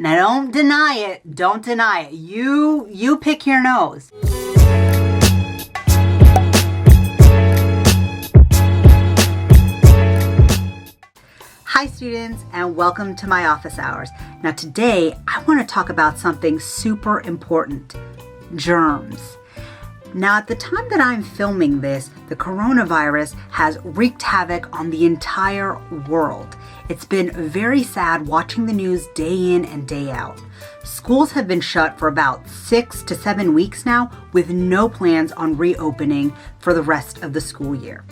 Now don't deny it. Don't deny it. You pick your nose. Hi students, and welcome to my office hours. Now today I want to talk about something super important: germs. Now at the time that I'm filming this, the coronavirus has wreaked havoc on the entire world. It's been very sad watching the news day in and day out. Schools have been shut for about 6 to 7 weeks now, with no plans on reopening for the rest of the school year.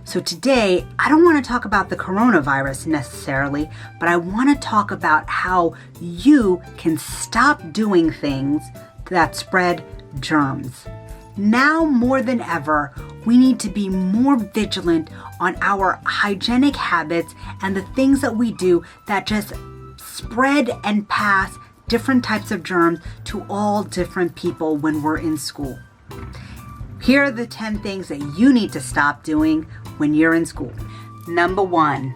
So today, I don't want to talk about the coronavirus necessarily, but I want to talk about how you can stop doing things that spread germs. Now more than ever, we need to be more vigilant on our hygienic habits and the things that we do that just spread and pass different types of germs to all different people when we're in school. Here are the 10 things that you need to stop doing when you're in school. Number 1,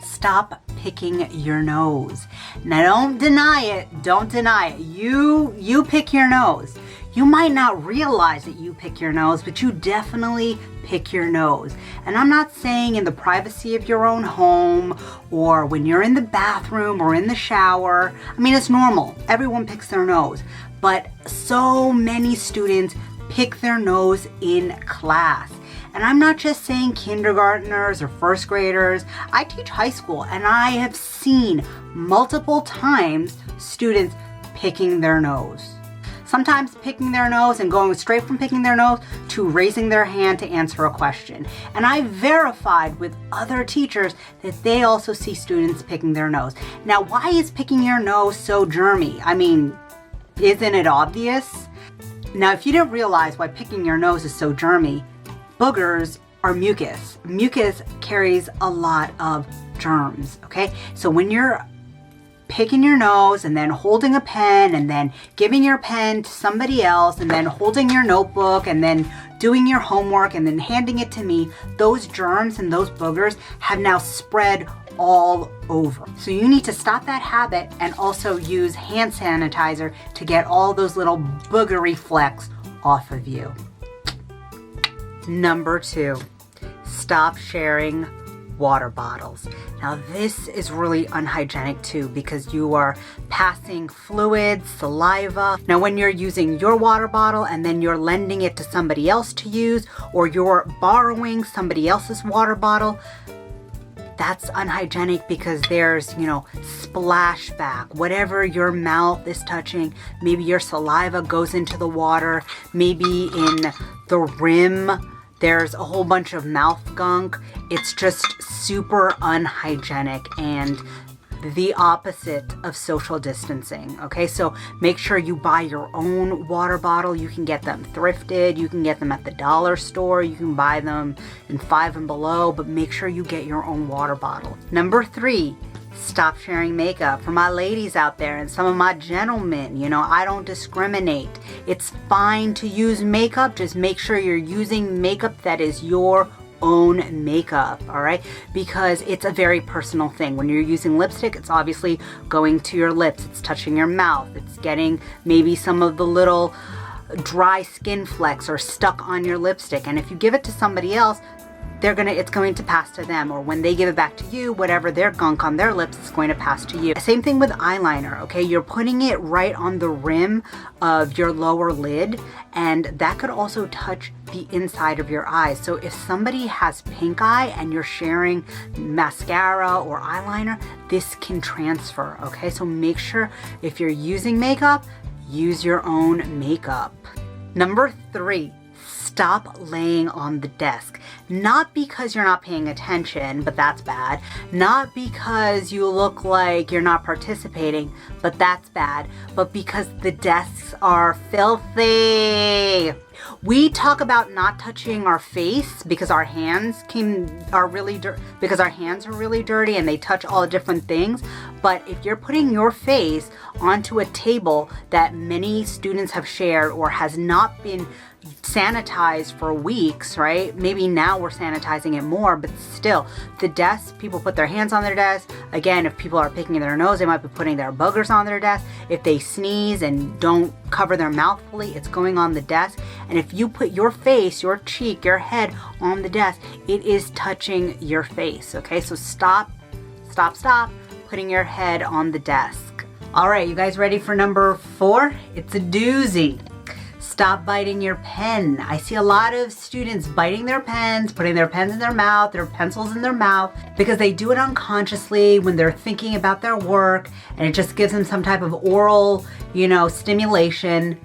stop picking your nose. Now don't deny it. Don't deny it. You pick your nose. You might not realize that you pick your nose, but you definitely pick your nose. And I'm not saying in the privacy of your own home or when you're in the bathroom or in the shower. I mean, it's normal. Everyone picks their nose. But so many students pick their nose in class. And I'm not just saying kindergartners or first graders. I teach high school and I have seen multiple times students picking their nose. Sometimes picking their nose and going straight from picking their nose to raising their hand to answer a question. And I verified with other teachers that they also see students picking their nose. Now, why is picking your nose so germy? I mean, isn't it obvious? Now, if you didn't realize why picking your nose is so germy, boogers are mucus. Mucus carries a lot of germs, okay? So when you're picking your nose and then holding a pen and then giving your pen to somebody else and then holding your notebook and then doing your homework and then handing it to me, those germs and those boogers have now spread all over. So you need to stop that habit and also use hand sanitizer to get all those little boogery flecks off of you. Number 2, stop sharing water bottles. Now this is really unhygienic too, because you are passing fluids, saliva. Now when you're using your water bottle and then you're lending it to somebody else to use, or you're borrowing somebody else's water bottle, that's unhygienic because there's, splashback. Whatever your mouth is touching, maybe your saliva goes into the water, maybe in the rim there's a whole bunch of mouth gunk. It's just super unhygienic and the opposite of social distancing. Okay, so make sure you buy your own water bottle. You can get them thrifted. You can get them at the dollar store. You can buy them in Five and Below, but make sure you get your own water bottle. Number 3, stop sharing makeup. For my ladies out there and some of my gentlemen, I don't discriminate. It's fine to use makeup. Just make sure you're using makeup that is your own makeup, all right? Because it's a very personal thing. When you're using lipstick, it's obviously going to your lips. It's touching your mouth. It's getting maybe some of the little dry skin flecks are stuck on your lipstick. And if you give it to somebody else, it's going to pass to them, or when they give it back to you, whatever their gunk on their lips is going to pass to you. Same thing with eyeliner, okay? You're putting it right on the rim of your lower lid, and that could also touch the inside of your eyes. So if somebody has pink eye and you're sharing mascara or eyeliner, this can transfer, okay? So make sure if you're using makeup, use your own makeup. Number 3, stop laying on the desk. Not because you're not paying attention, but that's bad. Not because you look like you're not participating, but that's bad. But because the desks are filthy. We talk about not touching our face because our hands are really dirty and they touch all the different things. But if you're putting your face onto a table that many students have shared or has not been sanitized for weeks, right? Maybe now we're sanitizing it more, but still, the desk, people put their hands on their desk. Again, if people are picking their nose, they might be putting their boogers on their desk. If they sneeze and don't cover their mouth fully, it's going on the desk. And if you put your face, your cheek, your head on the desk, it is touching your face, okay? So stop putting your head on the desk. All right, you guys ready for number 4? It's a doozy. Stop biting your pen. I see a lot of students biting their pens, putting their pens in their mouth, their pencils in their mouth, because they do it unconsciously when they're thinking about their work, and it just gives them some type of oral, stimulation,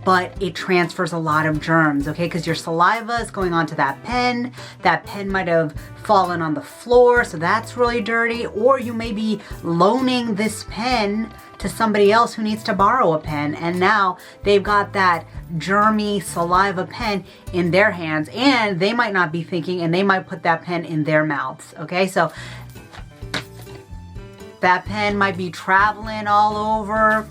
but it transfers a lot of germs, okay? Because your saliva is going onto that pen. That pen might have fallen on the floor, so that's really dirty. Or you may be loaning this pen to somebody else who needs to borrow a pen, and now they've got that germy saliva pen in their hands, and they might not be thinking, and they might put that pen in their mouths, okay? So that pen might be traveling all over.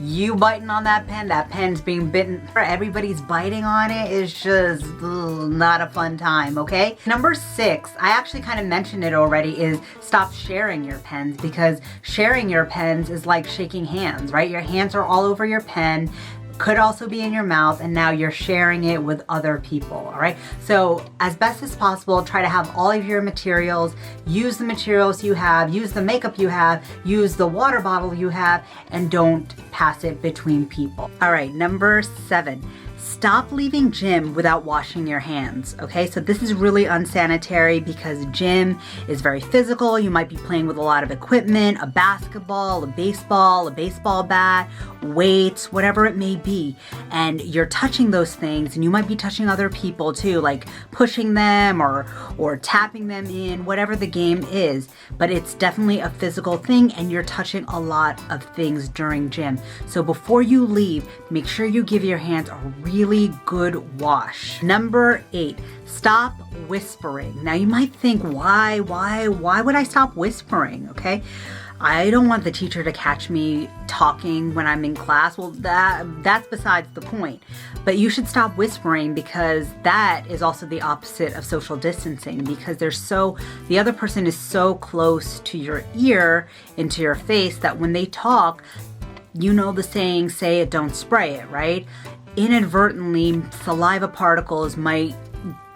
You biting on that pen's being bitten. Everybody's biting on it is just not a fun time, okay? Number 6, I actually kind of mentioned it already, is stop sharing your pens, because sharing your pens is like shaking hands, right? Your hands are all over your pen, could also be in your mouth, and now you're sharing it with other people, all right? So as best as possible, try to have all of your materials, use the materials you have, use the makeup you have, use the water bottle you have, and don't pass it between people. All right, number 7. Stop leaving gym without washing your hands, okay? So this is really unsanitary because gym is very physical. You might be playing with a lot of equipment, a basketball, a baseball bat, weights, whatever it may be. And you're touching those things, and you might be touching other people too, like pushing them or tapping them in, whatever the game is. But it's definitely a physical thing, and you're touching a lot of things during gym. So before you leave, make sure you give your hands a really good wash. Number 8, stop whispering. Now you might think, why would I stop whispering? Okay, I don't want the teacher to catch me talking when I'm in class. Well, that's besides the point. But you should stop whispering, because that is also the opposite of social distancing, because the other person is so close to your ear and to your face that when they talk, the saying, say it, don't spray it, right? Inadvertently, saliva particles might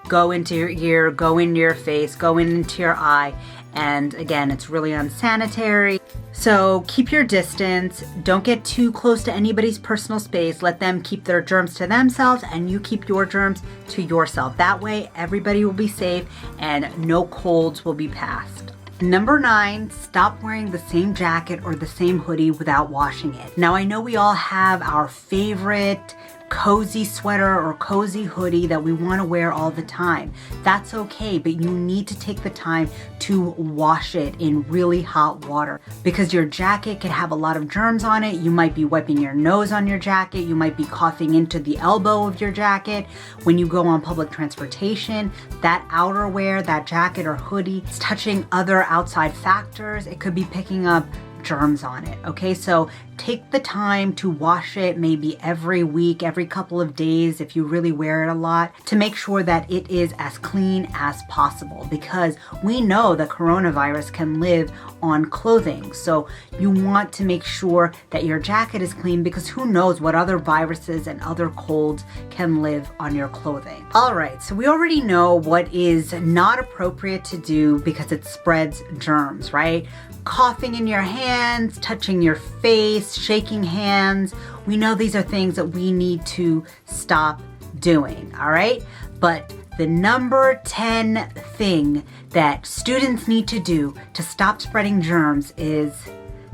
go into your ear, go into your face, go into your eye, and again, it's really unsanitary. So keep your distance. Don't get too close to anybody's personal space. Let them keep their germs to themselves, and you keep your germs to yourself. That way, everybody will be safe and no colds will be passed. Number 9, stop wearing the same jacket or the same hoodie without washing it. Now, I know we all have our favorite cozy sweater or cozy hoodie that we want to wear all the time. That's okay, but you need to take the time to wash it in really hot water, because your jacket could have a lot of germs on it. You might be wiping your nose on your jacket. You might be coughing into the elbow of your jacket. When you go on public transportation, that outerwear, that jacket or hoodie, is touching other outside factors. It could be picking up germs on it, okay? So take the time to wash it, maybe every week, every couple of days if you really wear it a lot, to make sure that it is as clean as possible, because we know the coronavirus can live on clothing. So you want to make sure that your jacket is clean, because who knows what other viruses and other colds can live on your clothing. All right, so we already know what is not appropriate to do because it spreads germs, right? Coughing in your hands, touching your face, shaking hands. We know these are things that we need to stop doing, all right? But the number 10 thing that students need to do to stop spreading germs is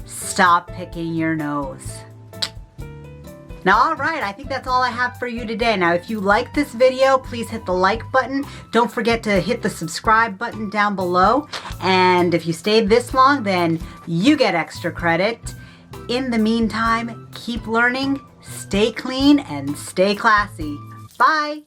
stop picking your nose. Now, all right, I think that's all I have for you today. Now, if you like this video, please hit the like button. Don't forget to hit the subscribe button down below. And if you stayed this long, then you get extra credit. In the meantime, keep learning, stay clean, and stay classy. Bye.